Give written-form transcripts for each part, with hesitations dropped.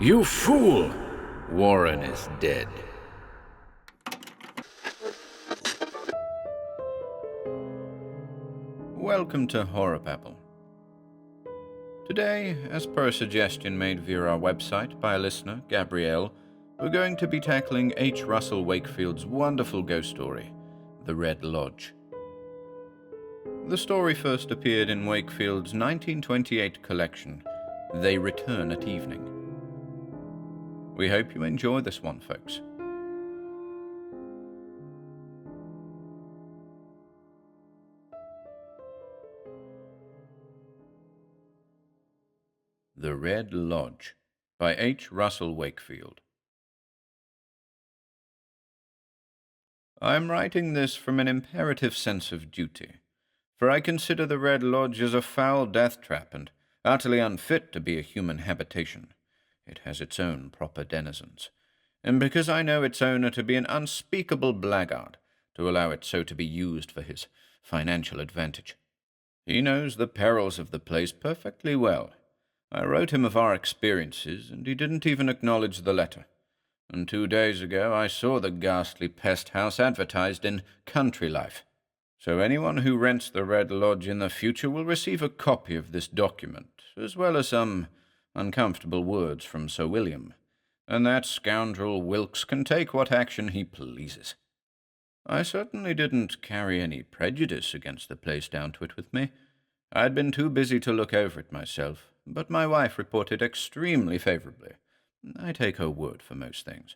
You fool! Warren is dead. Welcome to HorrorBabble. Today, as per a suggestion made via our website by a listener, Gabrielle, we're going to be tackling H. Russell Wakefield's wonderful ghost story, The Red Lodge. The story first appeared in Wakefield's 1928 collection, They Return at Evening. We hope you enjoy this one, folks. The Red Lodge by H. Russell Wakefield. I am writing this from an imperative sense of duty, for I consider the Red Lodge as a foul death trap and utterly unfit to be a human habitation. It has its own proper denizens, and because I know its owner to be an unspeakable blackguard, to allow it so to be used for his financial advantage. He knows the perils of the place perfectly well. I wrote him of our experiences, and he didn't even acknowledge the letter. And 2 days ago I saw the ghastly pest house advertised in Country Life. So anyone who rents the Red Lodge in the future will receive a copy of this document, as well as some uncomfortable words from Sir William, and that scoundrel Wilkes can take what action he pleases. I certainly didn't carry any prejudice against the place down to it with me. I'd been too busy to look over it myself, but my wife reported extremely favorably. I take her word for most things,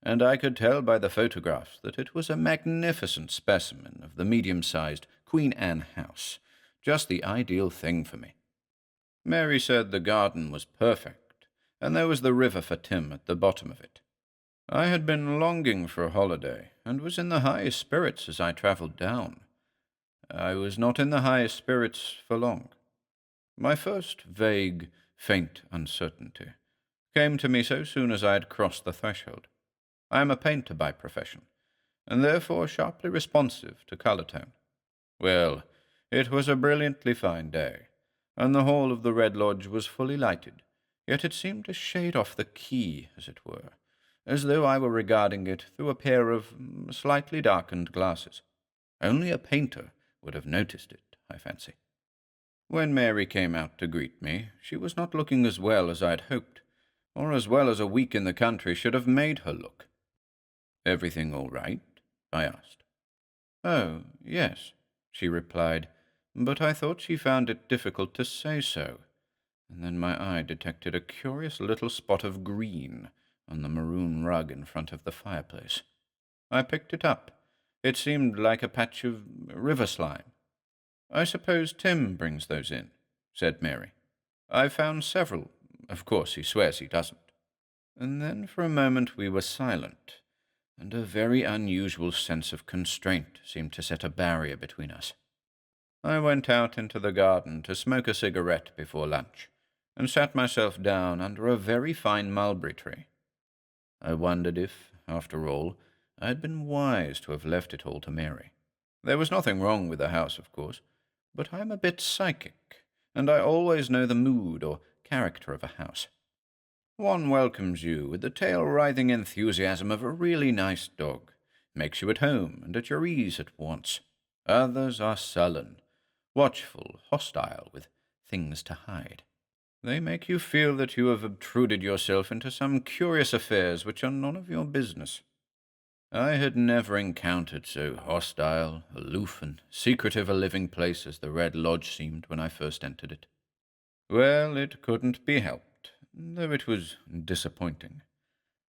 and I could tell by the photographs that it was a magnificent specimen of the medium-sized Queen Anne house, just the ideal thing for me. Mary said the garden was perfect, and there was the river for Tim at the bottom of it. I had been longing for a holiday, and was in the highest spirits as I travelled down. I was not in the highest spirits for long. My first vague, faint uncertainty came to me so soon as I had crossed the threshold. I am a painter by profession, and therefore sharply responsive to colour tone. Well, it was a brilliantly fine day, and the hall of the Red Lodge was fully lighted, yet it seemed a shade off the quay, as it were, as though I were regarding it through a pair of slightly darkened glasses. Only a painter would have noticed it, I fancy. When Mary came out to greet me, she was not looking as well as I had hoped, or as well as a week in the country should have made her look. "Everything all right?" I asked. "Oh, yes," she replied, but I thought she found it difficult to say so, and then my eye detected a curious little spot of green on the maroon rug in front of the fireplace. I picked it up. It seemed like a patch of river slime. "I suppose Tim brings those in," said Mary. "I've found several. Of course, he swears he doesn't." And then for a moment we were silent, and a very unusual sense of constraint seemed to set a barrier between us. I went out into the garden to smoke a cigarette before lunch, and sat myself down under a very fine mulberry tree. I wondered if, after all, I had been wise to have left it all to Mary. There was nothing wrong with the house, of course, but I am a bit psychic, and I always know the mood or character of a house. One welcomes you with the tail-writhing enthusiasm of a really nice dog, makes you at home and at your ease at once. Others are sullen, watchful, hostile, with things to hide. They make you feel that you have obtruded yourself into some curious affairs which are none of your business. I had never encountered so hostile, aloof, and secretive a living place as the Red Lodge seemed when I first entered it. Well, it couldn't be helped, though it was disappointing.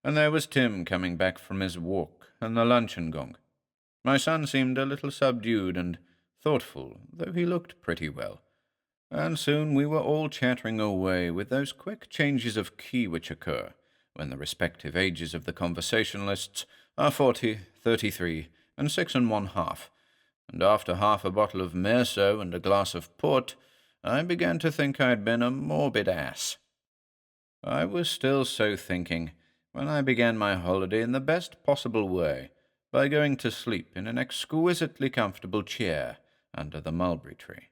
And there was Tim coming back from his walk, and the luncheon gong. My son seemed a little subdued and thoughtful, though he looked pretty well. And soon we were all chattering away with those quick changes of key which occur when the respective ages of the conversationalists are 40, 33, and 6 1/2, and after half a bottle of Merceau and a glass of port, I began to think I had been a morbid ass. I was still so thinking when I began my holiday in the best possible way, by going to sleep in an exquisitely comfortable chair under the mulberry tree.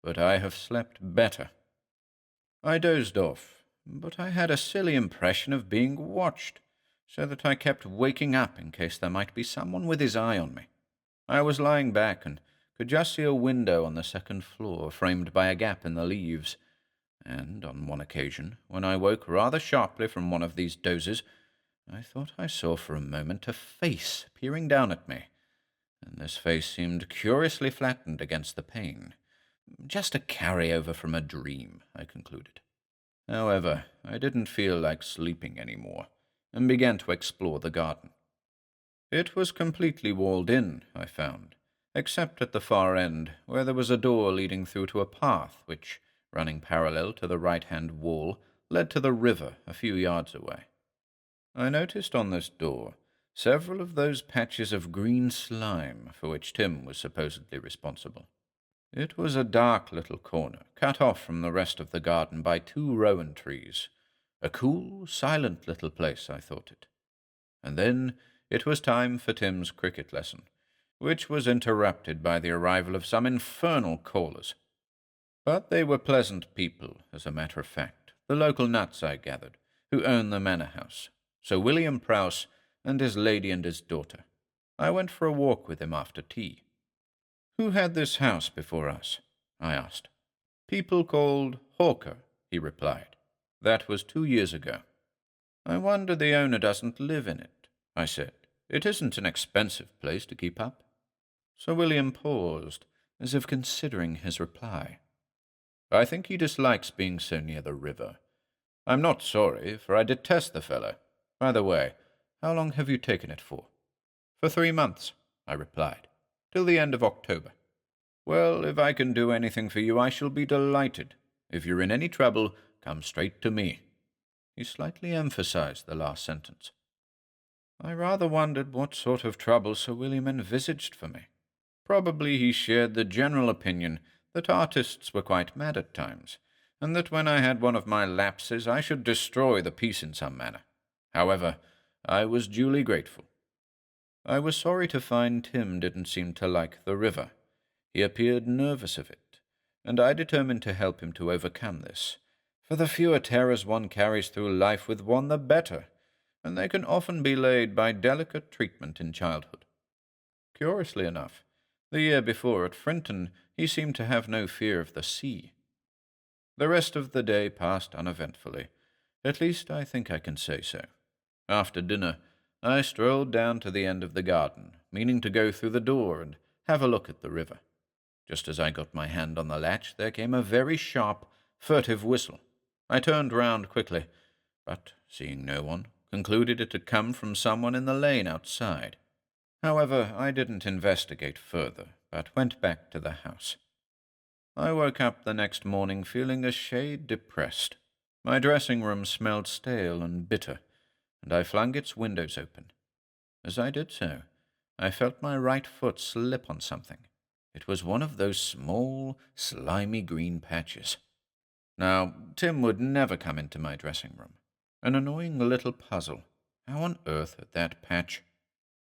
But I have slept better. I dozed off, but I had a silly impression of being watched, so that I kept waking up in case there might be someone with his eye on me. I was lying back and could just see a window on the second floor framed by a gap in the leaves, and on one occasion, when I woke rather sharply from one of these dozes, I thought I saw for a moment a face peering down at me, and this face seemed curiously flattened against the pane. Just a carryover from a dream, I concluded. However, I didn't feel like sleeping any more, and began to explore the garden. It was completely walled in, I found, except at the far end, where there was a door leading through to a path which, running parallel to the right-hand wall, led to the river a few yards away. I noticed on this door several of those patches of green slime for which Tim was supposedly responsible. It was a dark little corner, cut off from the rest of the garden by 2 rowan trees. A cool, silent little place, I thought it. And then it was time for Tim's cricket lesson, which was interrupted by the arrival of some infernal callers. But they were pleasant people, as a matter of fact, the local nuts, I gathered, who own the manor house, Sir William Prowse and his lady and his daughter. I went for a walk with him after tea. "Who had this house before us?" I asked. "People called Hawker," he replied. "That was 2 years ago." "I wonder the owner doesn't live in it," I said. "It isn't an expensive place to keep up." Sir William paused, as if considering his reply. "I think he dislikes being so near the river. I'm not sorry, for I detest the fellow. By the way, how long have you taken it for?" "For 3 months," I replied. "Till the end of October." "Well, if I can do anything for you, I shall be delighted. If you're in any trouble, come straight to me." He slightly emphasized the last sentence. I rather wondered what sort of trouble Sir William envisaged for me. Probably he shared the general opinion that artists were quite mad at times, and that when I had one of my lapses I should destroy the piece in some manner. However, I was duly grateful. I was sorry to find Tim didn't seem to like the river. He appeared nervous of it, and I determined to help him to overcome this, for the fewer terrors one carries through life with one, the better, and they can often be laid by delicate treatment in childhood. Curiously enough, the year before at Frinton he seemed to have no fear of the sea. The rest of the day passed uneventfully. At least I think I can say so. After dinner, I strolled down to the end of the garden, meaning to go through the door and have a look at the river. Just as I got my hand on the latch, there came a very sharp, furtive whistle. I turned round quickly, but, seeing no one, concluded it had come from someone in the lane outside. However, I didn't investigate further, but went back to the house. I woke up the next morning feeling a shade depressed. My dressing room smelled stale and bitter, and I flung its windows open. As I did so, I felt my right foot slip on something. It was one of those small, slimy green patches. Now, Tim would never come into my dressing room. An annoying little puzzle. How on earth had that patch?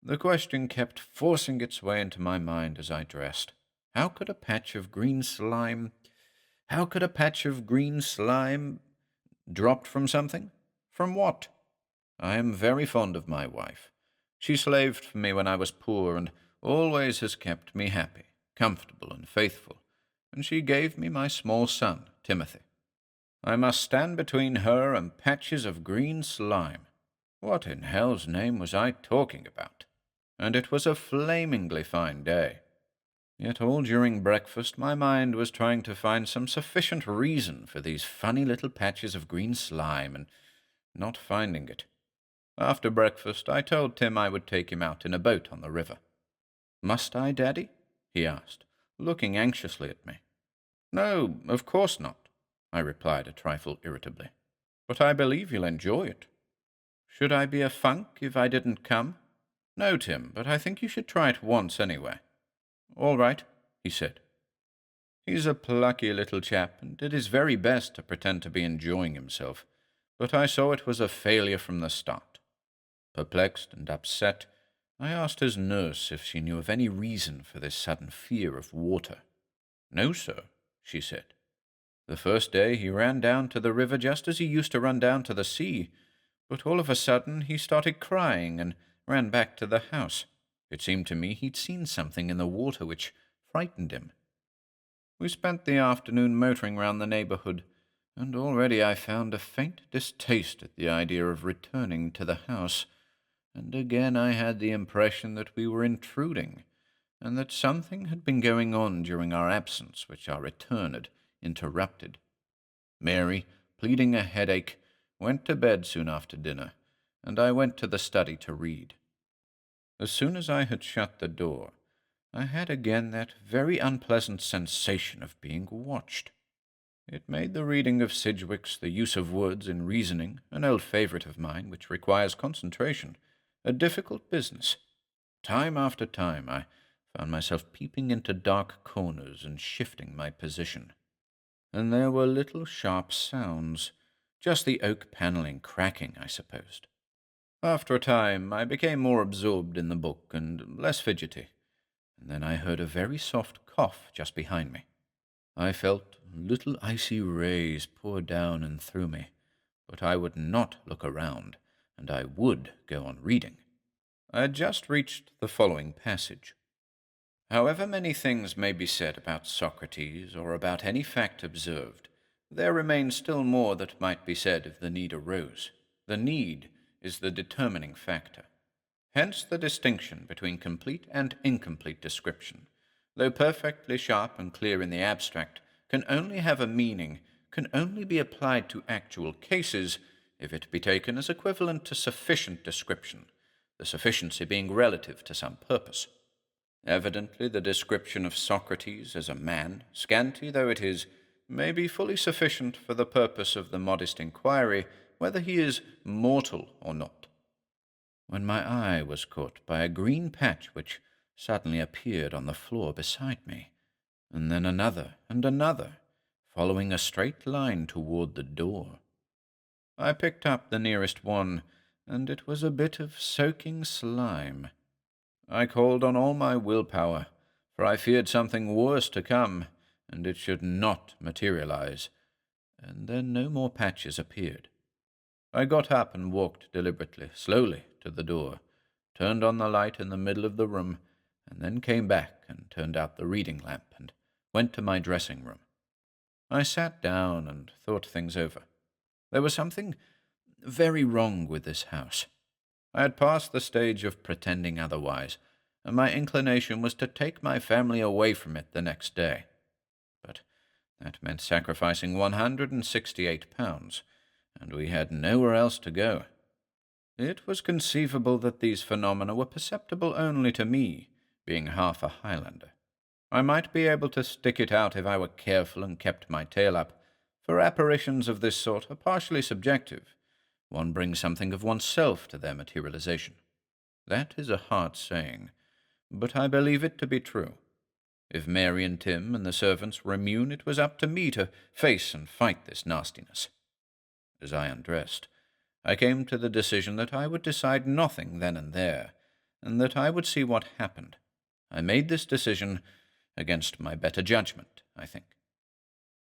The question kept forcing its way into my mind as I dressed. How could a patch of green slime dropped from something? From what? I am very fond of my wife. She slaved for me when I was poor and always has kept me happy, comfortable, and faithful, and she gave me my small son, Timothy. I must stand between her and patches of green slime. What in hell's name was I talking about? And it was a flamingly fine day. Yet all during breakfast my mind was trying to find some sufficient reason for these funny little patches of green slime, and not finding it. After breakfast, I told Tim I would take him out in a boat on the river. "Must I, Daddy?" he asked, looking anxiously at me. "No, of course not," I replied a trifle irritably. "But I believe you'll enjoy it." "Should I be a funk if I didn't come?" "No, Tim, but I think you should try it once anyway." "All right," he said. He's a plucky little chap, and did his very best to pretend to be enjoying himself, but I saw it was a failure from the start. Perplexed and upset, I asked his nurse if she knew of any reason for this sudden fear of water. "No, sir," she said. The first day he ran down to the river just as he used to run down to the sea, but all of a sudden he started crying and ran back to the house. It seemed to me he'd seen something in the water which frightened him. We spent the afternoon motoring round the neighbourhood, and already I found a faint distaste at the idea of returning to the house, and again I had the impression that we were intruding, and that something had been going on during our absence which our return had interrupted. Mary, pleading a headache, went to bed soon after dinner, and I went to the study to read. As soon as I had shut the door, I had again that very unpleasant sensation of being watched. It made the reading of Sidgwick's The Use of Words in Reasoning, an old favourite of mine which requires concentration, a difficult business. Time after time I found myself peeping into dark corners and shifting my position. And there were little sharp sounds, just the oak panelling cracking, I supposed. After a time I became more absorbed in the book and less fidgety, and then I heard a very soft cough just behind me. I felt little icy rays pour down and through me, but I would not look around, and I would go on reading. I had just reached the following passage. However many things may be said about Socrates or about any fact observed, there remains still more that might be said if the need arose. The need is the determining factor. Hence the distinction between complete and incomplete description, though perfectly sharp and clear in the abstract, can only have a meaning, can only be applied to actual cases, if it be taken as equivalent to sufficient description, the sufficiency being relative to some purpose. Evidently the description of Socrates as a man, scanty though it is, may be fully sufficient for the purpose of the modest inquiry whether he is mortal or not, when my eye was caught by a green patch which suddenly appeared on the floor beside me, and then another and another, following a straight line toward the door. I picked up the nearest one, and it was a bit of soaking slime. I called on all my willpower, for I feared something worse to come, and it should not materialize, and then no more patches appeared. I got up and walked deliberately, slowly, to the door, turned on the light in the middle of the room, and then came back and turned out the reading lamp and went to my dressing room. I sat down and thought things over. There was something very wrong with this house. I had passed the stage of pretending otherwise, and my inclination was to take my family away from it the next day. But that meant sacrificing £168, and we had nowhere else to go. It was conceivable that these phenomena were perceptible only to me, being half a Highlander. I might be able to stick it out if I were careful and kept my tail up, for apparitions of this sort are partially subjective. One brings something of oneself to their materialization. That is a hard saying, but I believe it to be true. If Mary and Tim and the servants were immune, it was up to me to face and fight this nastiness. As I undressed, I came to the decision that I would decide nothing then and there, and that I would see what happened. I made this decision against my better judgment, I think.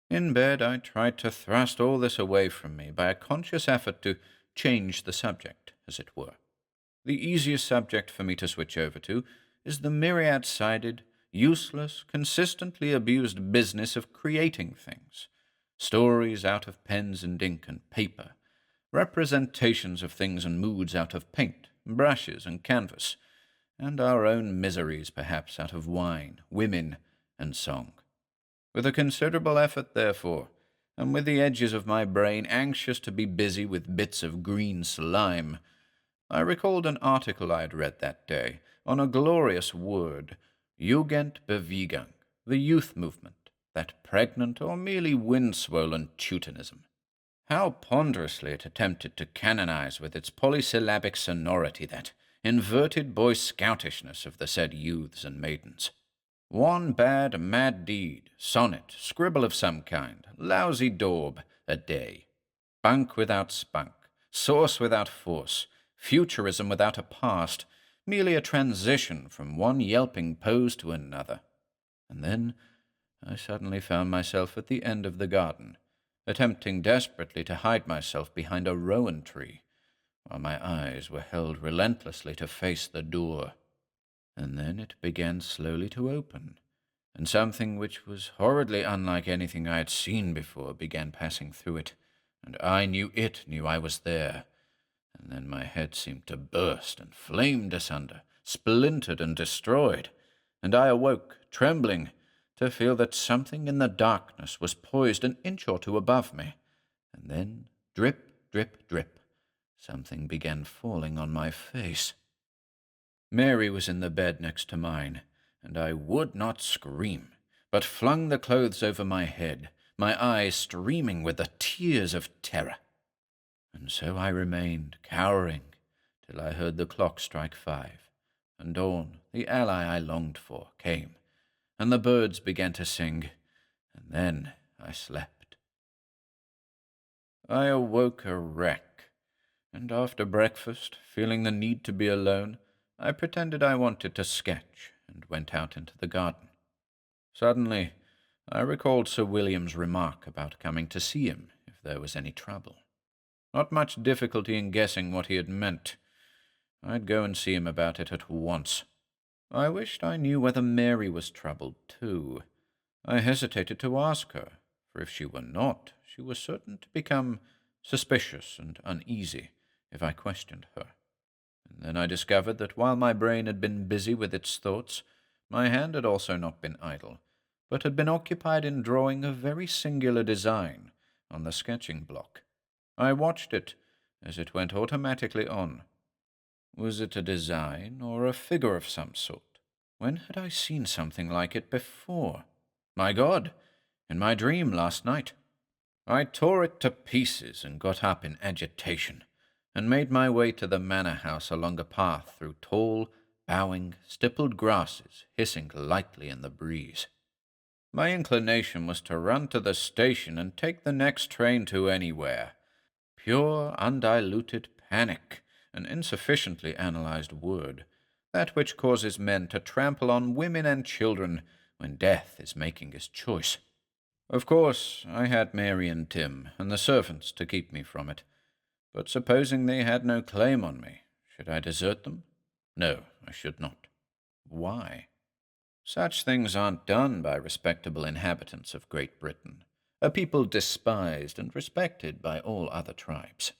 In bed, I tried to thrust all this away from me by a conscious effort to change the subject, as it were. The easiest subject for me to switch over to is the myriad-sided, useless, consistently abused business of creating things, stories out of pens and ink and paper, representations of things and moods out of paint, brushes, and canvas, and our own miseries perhaps out of wine, women, and song. With a considerable effort, therefore, and with the edges of my brain anxious to be busy with bits of green slime, I recalled an article I had read that day on a glorious word, Jugendbewegung, the youth movement, that pregnant or merely wind-swollen Teutonism. How ponderously it attempted to canonize with its polysyllabic sonority that inverted boy scoutishness of the said youths and maidens. One bad, mad deed, sonnet, scribble of some kind, lousy daub, a day. Bunk without spunk, sauce without force, futurism without a past, merely a transition from one yelping pose to another. And then I suddenly found myself at the end of the garden, attempting desperately to hide myself behind a rowan tree, while my eyes were held relentlessly to face the door. And then it began slowly to open, and something which was horridly unlike anything I had seen before began passing through it, and I knew it knew I was there. And then my head seemed to burst and flamed asunder, splintered and destroyed, and I awoke, trembling, to feel that something in the darkness was poised an inch or two above me, and then, drip, drip, drip, something began falling on my face. Mary was in the bed next to mine, and I would not scream, but flung the clothes over my head, my eyes streaming with the tears of terror. And so I remained, cowering, till I heard the clock strike 5, and dawn, the ally I longed for, came, and the birds began to sing, and then I slept. I awoke a wreck, and after breakfast, feeling the need to be alone, I pretended I wanted to sketch, and went out into the garden. Suddenly, I recalled Sir William's remark about coming to see him if there was any trouble. Not much difficulty in guessing what he had meant. I'd go and see him about it at once. I wished I knew whether Mary was troubled too. I hesitated to ask her, for if she were not, she was certain to become suspicious and uneasy if I questioned her. And then I discovered that while my brain had been busy with its thoughts, my hand had also not been idle, but had been occupied in drawing a very singular design on the sketching block. I watched it as it went automatically on. Was it a design or a figure of some sort? When had I seen something like it before? My God, in my dream last night. I tore it to pieces and got up in agitation, and made my way to the manor house along a path through tall, bowing, stippled grasses hissing lightly in the breeze. My inclination was to run to the station and take the next train to anywhere. Pure, undiluted panic, an insufficiently analyzed word, that which causes men to trample on women and children when death is making his choice. Of course, I had Mary and Tim and the servants to keep me from it, but supposing they had no claim on me, should I desert them? No, I should not. Why? Such things aren't done by respectable inhabitants of Great Britain, a people despised and respected by all other tribes.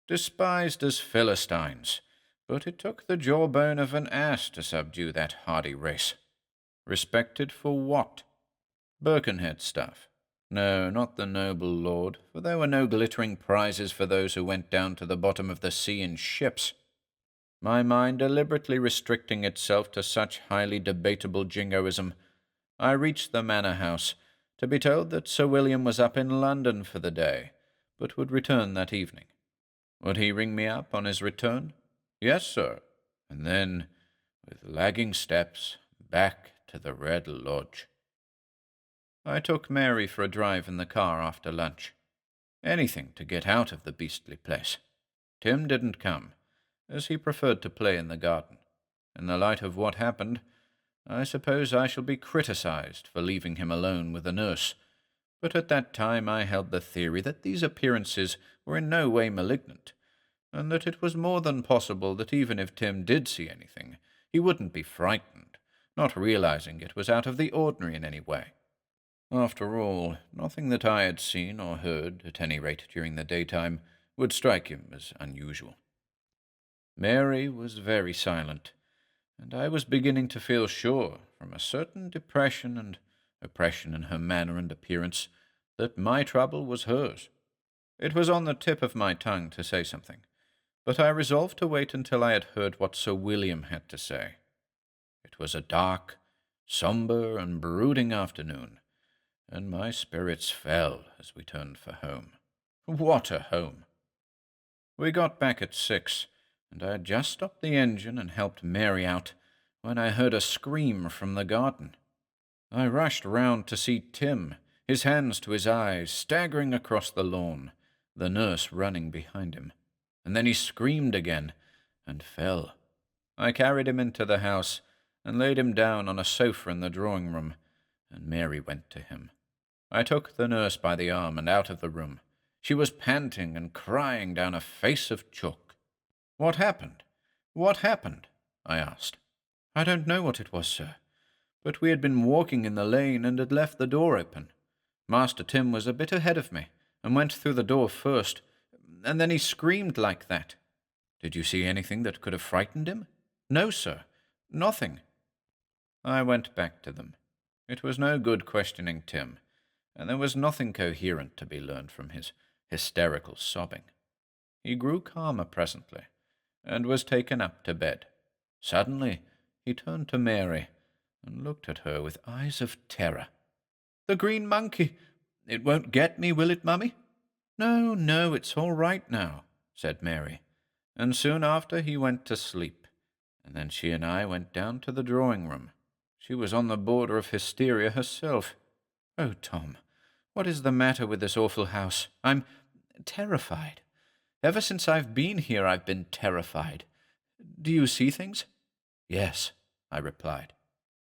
Despised as Philistines, but it took the jawbone of an ass to subdue that hardy race. Respected for what? Birkenhead stuff. No, not the noble lord, for there were no glittering prizes for those who went down to the bottom of the sea in ships. My mind deliberately restricting itself to such highly debatable jingoism, I reached the manor house, to be told that Sir William was up in London for the day, but would return that evening. Would he ring me up on his return? Yes, sir. And then, with lagging steps, back to the Red Lodge. I took Mary for a drive in the car after lunch. Anything to get out of the beastly place. Tim didn't come, as he preferred to play in the garden. In the light of what happened, I suppose I shall be criticized for leaving him alone with the nurse, but at that time I held the theory that these appearances were in no way malignant, and that it was more than possible that even if Tim did see anything, he wouldn't be frightened, not realizing it was out of the ordinary in any way. After all, nothing that I had seen or heard, at any rate during the daytime, would strike him as unusual. Mary was very silent, and I was beginning to feel sure, from a certain depression and oppression in her manner and appearance, that my trouble was hers. It was on the tip of my tongue to say something, but I resolved to wait until I had heard what Sir William had to say. It was a dark, sombre, and brooding afternoon, and my spirits fell as we turned for home. What a home! We got back at 6, and I had just stopped the engine and helped Mary out when I heard a scream from the garden. I rushed round to see Tim, his hands to his eyes, staggering across the lawn, the nurse running behind him. And then he screamed again and fell. I carried him into the house and laid him down on a sofa in the drawing-room, and Mary went to him. I took the nurse by the arm and out of the room. She was panting and crying down a face of chalk. "What happened? What happened?" I asked. "I don't know what it was, sir, but we had been walking in the lane and had left the door open. Master Tim was a bit ahead of me and went through the door first, and then he screamed like that." "Did you see anything that could have frightened him?" "No, sir, nothing." I went back to them. It was no good questioning Tim, and there was nothing coherent to be learned from his hysterical sobbing. He grew calmer presently, and was taken up to bed. Suddenly he turned to Mary, and looked at her with eyes of terror. "The green monkey! It won't get me, will it, Mummy?" "No, no, it's all right now," said Mary, and soon after he went to sleep, and then she and I went down to the drawing-room. She was on the border of hysteria herself. "Oh, Tom, what is the matter with this awful house? I'm terrified. Ever since I've been here, I've been terrified. Do you see things?" "Yes," I replied.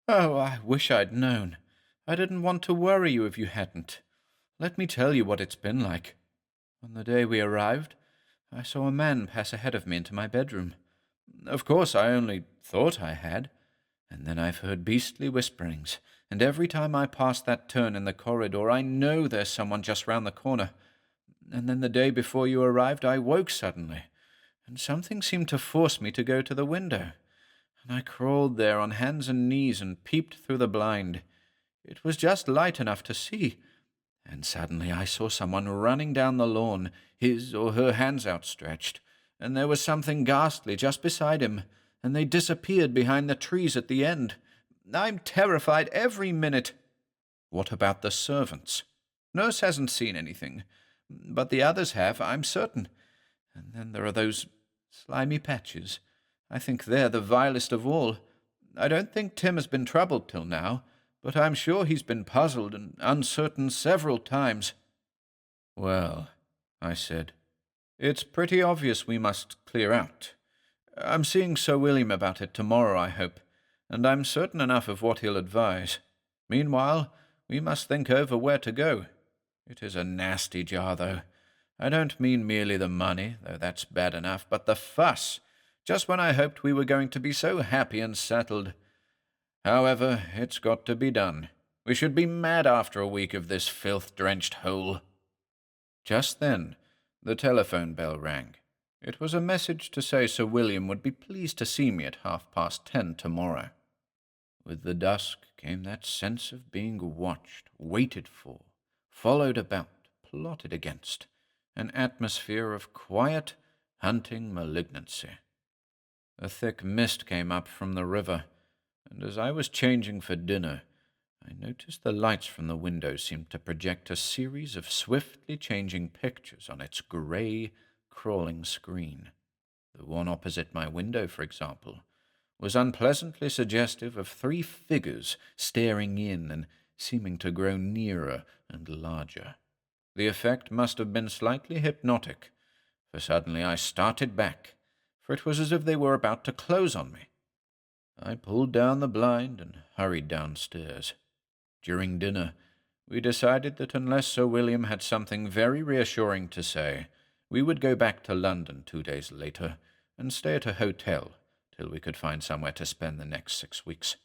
"Oh, I wish I'd known. I didn't want to worry you if you hadn't. Let me tell you what it's been like. On the day we arrived, I saw a man pass ahead of me into my bedroom. Of course, I only thought I had. And then I've heard beastly whisperings, and every time I pass that turn in the corridor, I know there's someone just round the corner. And then the day before you arrived, I woke suddenly, and something seemed to force me to go to the window. And I crawled there on hands and knees and peeped through the blind. It was just light enough to see. And suddenly I saw someone running down the lawn, his or her hands outstretched, and there was something ghastly just beside him, and they disappeared behind the trees at the end. I'm terrified every minute." "What about the servants?" "Nurse hasn't seen anything, but the others have, I'm certain. And then there are those slimy patches. I think they're the vilest of all. I don't think Tim has been troubled till now, but I'm sure he's been puzzled and uncertain several times." "Well," I said, "it's pretty obvious we must clear out. I'm seeing Sir William about it tomorrow, I hope, and I'm certain enough of what he'll advise. Meanwhile, we must think over where to go. It is a nasty jar, though. I don't mean merely the money, though that's bad enough, but the fuss, just when I hoped we were going to be so happy and settled. However, it's got to be done. We should be mad after a week of this filth-drenched hole." Just then, the telephone bell rang. It was a message to say Sir William would be pleased to see me at 10:30 tomorrow. With the dusk came that sense of being watched, waited for, followed about, plotted against, an atmosphere of quiet, hunting malignancy. A thick mist came up from the river, and as I was changing for dinner, I noticed the lights from the window seemed to project a series of swiftly changing pictures on its grey, crawling screen. The one opposite my window, for example, was unpleasantly suggestive of 3 figures staring in and seeming to grow nearer and larger. The effect must have been slightly hypnotic, for suddenly I started back, for it was as if they were about to close on me. I pulled down the blind and hurried downstairs. During dinner, we decided that unless Sir William had something very reassuring to say, we would go back to London 2 days later and stay at a hotel till we could find somewhere to spend the next 6 weeks.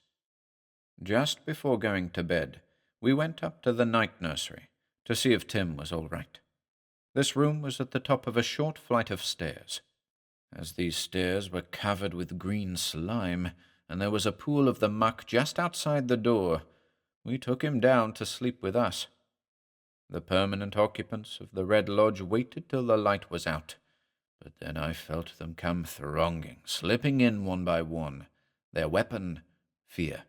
Just before going to bed, we went up to the night nursery to see if Tim was all right. This room was at the top of a short flight of stairs. As these stairs were covered with green slime, and there was a pool of the muck just outside the door, we took him down to sleep with us. The permanent occupants of the Red Lodge waited till the light was out, but then I felt them come thronging, slipping in one by one, their weapon, fear.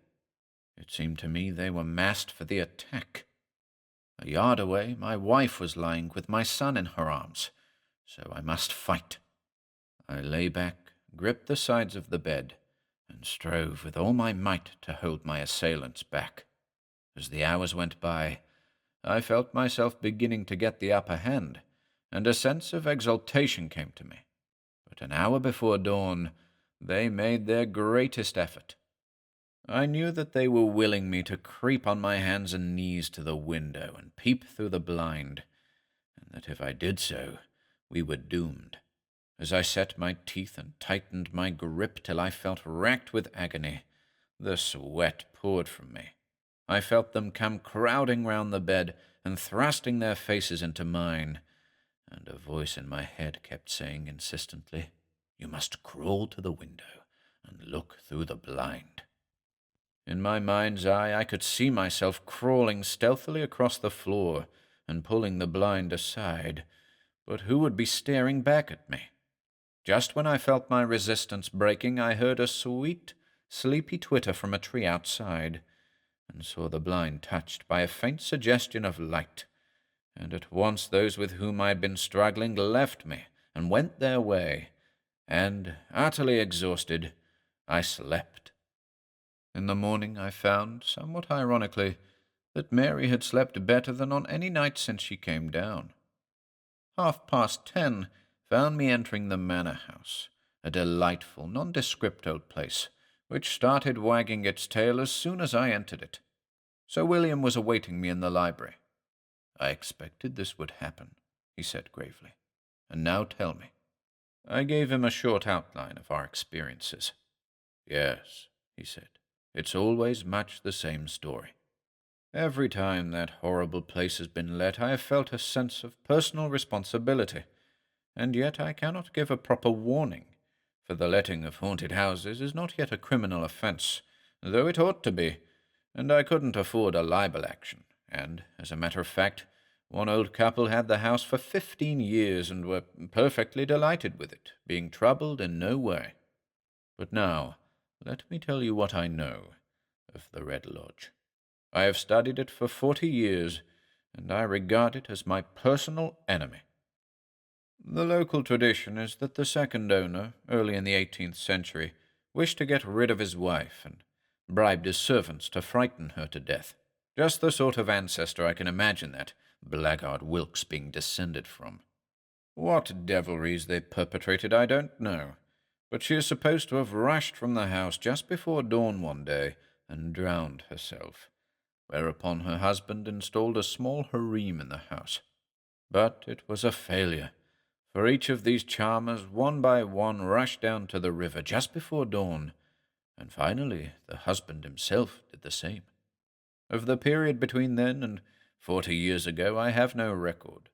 It seemed to me they were massed for the attack. A yard away, my wife was lying with my son in her arms, so I must fight. I lay back, gripped the sides of the bed, and strove with all my might to hold my assailants back. As the hours went by, I felt myself beginning to get the upper hand, and a sense of exultation came to me. But an hour before dawn, they made their greatest effort. I knew that they were willing me to creep on my hands and knees to the window and peep through the blind, and that if I did so, we were doomed. As I set my teeth and tightened my grip till I felt racked with agony, the sweat poured from me. I felt them come crowding round the bed and thrusting their faces into mine, and a voice in my head kept saying insistently, "You must crawl to the window and look through the blind." In my mind's eye, I could see myself crawling stealthily across the floor and pulling the blind aside, but who would be staring back at me? Just when I felt my resistance breaking, I heard a sweet, sleepy twitter from a tree outside, and saw the blind touched by a faint suggestion of light, and at once those with whom I had been struggling left me and went their way, and, utterly exhausted, I slept. In the morning I found, somewhat ironically, that Mary had slept better than on any night since she came down. 10:30 found me entering the manor house, a delightful, nondescript old place, which started wagging its tail as soon as I entered it. Sir William was awaiting me in the library. "I expected this would happen," he said gravely. "And now tell me." I gave him a short outline of our experiences. "Yes," he said, "it's always much the same story. Every time that horrible place has been let, I have felt a sense of personal responsibility, and yet I cannot give a proper warning, for the letting of haunted houses is not yet a criminal offence, though it ought to be, and I couldn't afford a libel action, and, as a matter of fact, one old couple had the house for 15 years and were perfectly delighted with it, being troubled in no way. But now, let me tell you what I know of the Red Lodge. I have studied it for 40 years, and I regard it as my personal enemy. The local tradition is that the second owner, early in the 18th century, wished to get rid of his wife and bribed his servants to frighten her to death. Just the sort of ancestor I can imagine that blackguard Wilkes being descended from. What devilries they perpetrated I don't know, but she is supposed to have rushed from the house just before dawn one day and drowned herself, whereupon her husband installed a small harem in the house. But it was a failure, for each of these charmers, one by one, rushed down to the river just before dawn, and finally the husband himself did the same. Of the period between then and 40 years ago I have no record,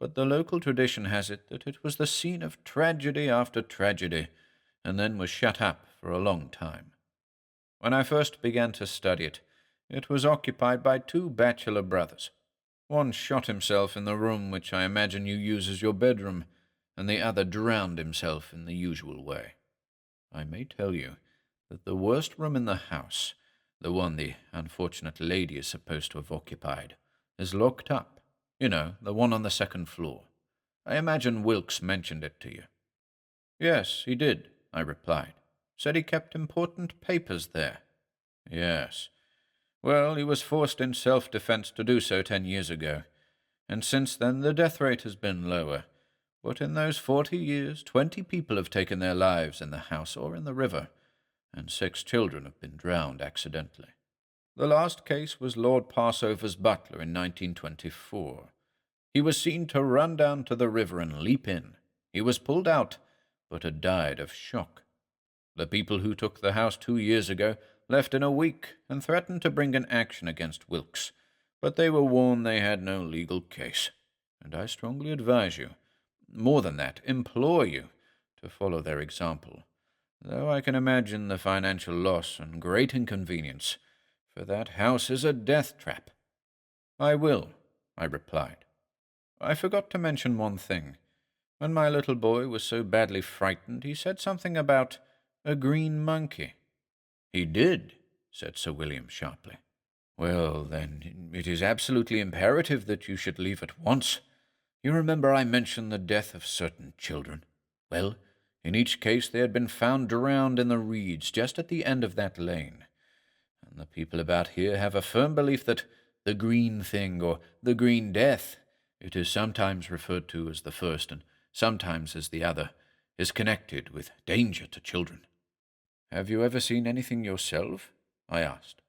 but the local tradition has it that it was the scene of tragedy after tragedy, and then was shut up for a long time. When I first began to study it, it was occupied by 2 bachelor brothers. One shot himself in the room which I imagine you use as your bedroom, and the other drowned himself in the usual way. I may tell you that the worst room in the house, the one the unfortunate lady is supposed to have occupied, is locked up. You know, the one on the 2nd floor. I imagine Wilkes mentioned it to you. "Yes, he did," I replied. "Said he kept important papers there." "Yes. Well, he was forced in self-defense to do so 10 years ago, and since then the death rate has been lower. But in those 40 years, 20 people have taken their lives in the house or in the river, and 6 children have been drowned accidentally. The last case was Lord Passover's butler in 1924. He was seen to run down to the river and leap in. He was pulled out, but had died of shock. The people who took the house 2 years ago left in a week and threatened to bring an action against Wilkes, but they were warned they had no legal case, and I strongly advise you, more than that, implore you, to follow their example, though I can imagine the financial loss and great inconvenience, for that house is a death trap." "I will," I replied. "I forgot to mention one thing. When my little boy was so badly frightened, he said something about a green monkey." "He did," said Sir William sharply. "Well, then, it is absolutely imperative that you should leave at once. You remember I mentioned the death of certain children? Well, in each case they had been found drowned in the reeds just at the end of that lane, and the people about here have a firm belief that the green thing, or the green death, it is sometimes referred to as the first and sometimes as the other, is connected with danger to children." "Have you ever seen anything yourself?" I asked.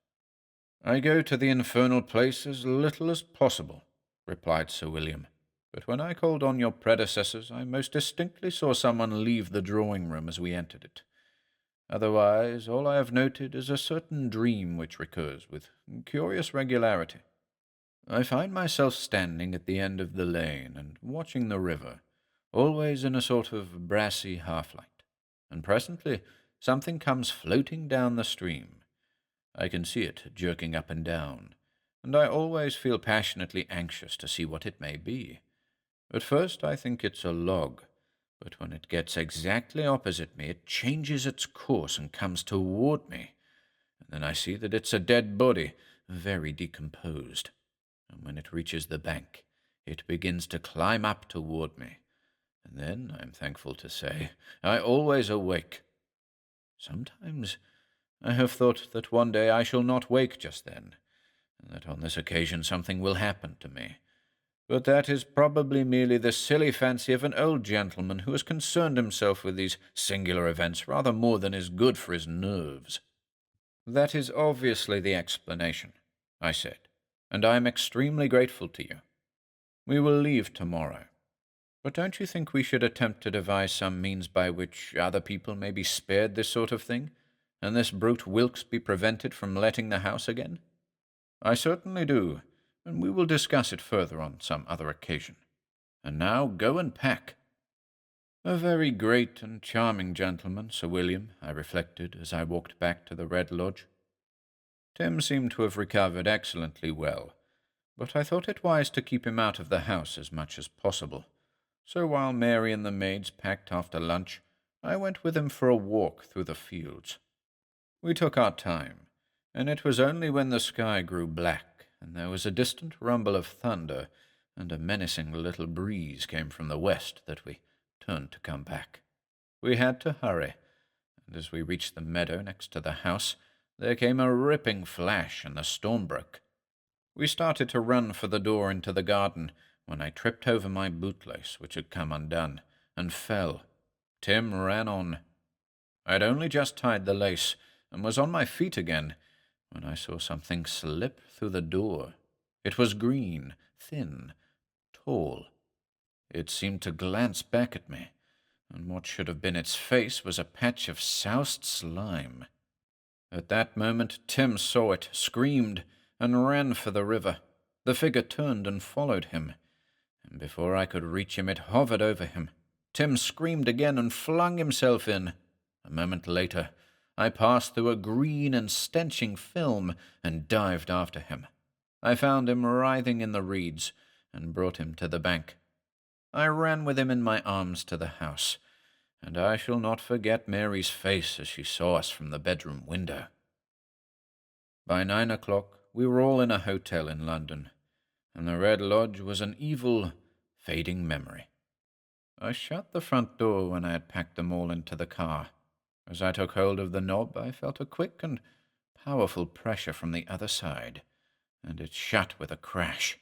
"I go to the infernal place as little as possible," replied Sir William. "But when I called on your predecessors, I most distinctly saw someone leave the drawing-room as we entered it. Otherwise, all I have noted is a certain dream which recurs with curious regularity. I find myself standing at the end of the lane and watching the river, always in a sort of brassy half-light, and presently something comes floating down the stream. I can see it jerking up and down, and I always feel passionately anxious to see what it may be. At first I think it's a log, but when it gets exactly opposite me, it changes its course and comes toward me, and then I see that it's a dead body, very decomposed. And when it reaches the bank, it begins to climb up toward me, and then, I'm thankful to say, I always awake. Sometimes I have thought that one day I shall not wake just then, and that on this occasion something will happen to me. But that is probably merely the silly fancy of an old gentleman who has concerned himself with these singular events rather more than is good for his nerves." "That is obviously the explanation," I said, "and I am extremely grateful to you. We will leave tomorrow. But don't you think we should attempt to devise some means by which other people may be spared this sort of thing, and this brute Wilkes be prevented from letting the house again?" "I certainly do, and we will discuss it further on some other occasion. And now go and pack." "A very great and charming gentleman, Sir William," I reflected as I walked back to the Red Lodge. Tim seemed to have recovered excellently well, but I thought it wise to keep him out of the house as much as possible. So while Mary and the maids packed after lunch, I went with him for a walk through the fields. We took our time, and it was only when the sky grew black and there was a distant rumble of thunder and a menacing little breeze came from the west that we turned to come back. We had to hurry, and as we reached the meadow next to the house, there came a ripping flash and the storm broke. We started to run for the door into the garden when I tripped over my bootlace, which had come undone, and fell. Tim ran on. I had only just tied the lace and was on my feet again when I saw something slip through the door. It was green, thin, tall. It seemed to glance back at me, and what should have been its face was a patch of soused slime. At that moment Tim saw it, screamed, and ran for the river. The figure turned and followed him, and before I could reach him it hovered over him. Tim screamed again and flung himself in. A moment later I passed through a green and stenching film and dived after him. I found him writhing in the reeds and brought him to the bank. I ran with him in my arms to the house, and I shall not forget Mary's face as she saw us from the bedroom window. By 9 o'clock we were all in a hotel in London, and the Red Lodge was an evil, fading memory. I shut the front door when I had packed them all into the car. As I took hold of the knob, I felt a quick and powerful pressure from the other side, and it shut with a crash.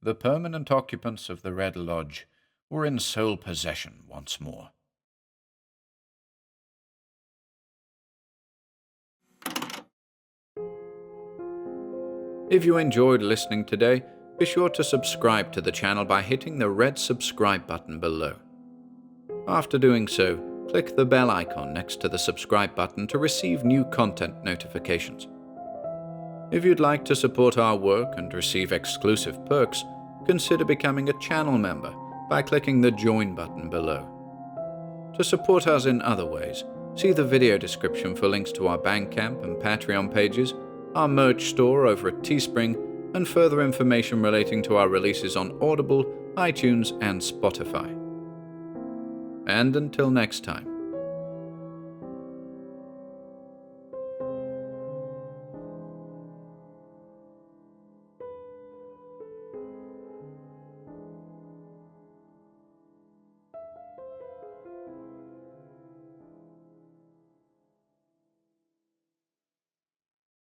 The permanent occupants of the Red Lodge were in sole possession once more. If you enjoyed listening today, be sure to subscribe to the channel by hitting the red subscribe button below. After doing so, click the bell icon next to the subscribe button to receive new content notifications. If you'd like to support our work and receive exclusive perks, consider becoming a channel member by clicking the join button below. To support us in other ways, see the video description for links to our Bandcamp and Patreon pages, our merch store over at Teespring, and further information relating to our releases on Audible, iTunes, and Spotify. And until next time,